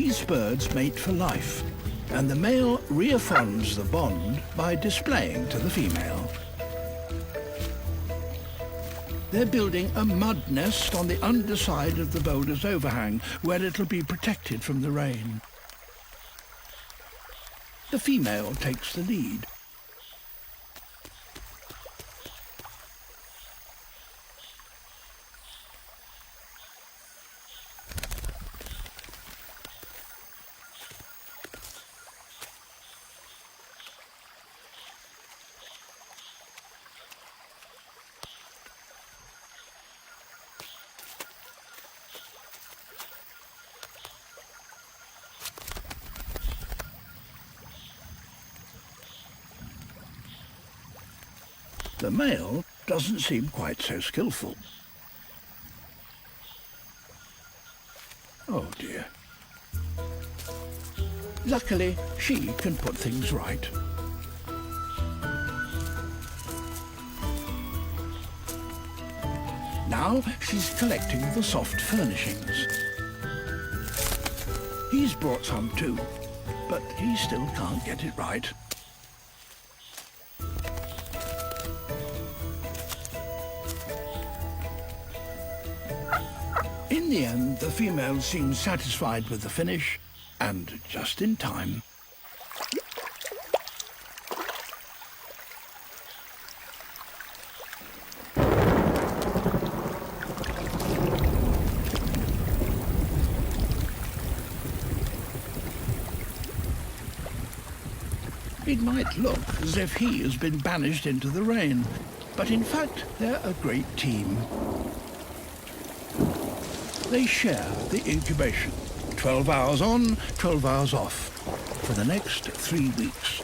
These birds mate for life, and the male reaffirms the bond by displaying to the female. They're building a mud nest on the underside of the boulder's overhang, where it'll be protected from the rain. The female takes the lead. The male doesn't seem quite so skillful. Oh dear. Luckily, she can put things right. Now she's collecting the soft furnishings. He's brought some too, but he still can't get it right. In the end, the female seems satisfied with the finish, and just in time. It might look as if he has been banished into the rain, but in fact, they're a great team. They share the incubation, 12 hours on, 12 hours off, for the next 3 weeks.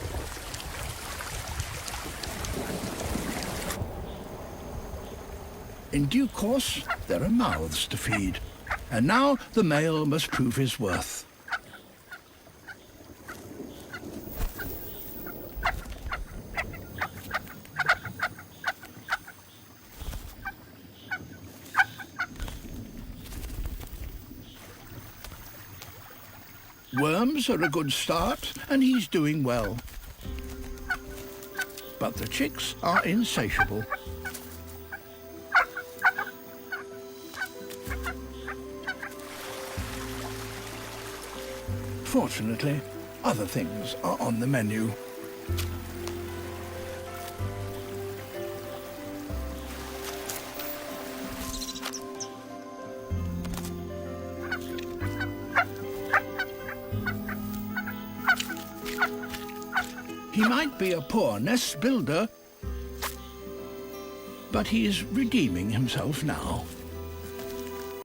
In due course, there are mouths to feed, and now the male must prove his worth. Worms are a good start, and he's doing well. But the chicks are insatiable. Fortunately, other things are on the menu. He might be a poor nest builder, but he is redeeming himself now.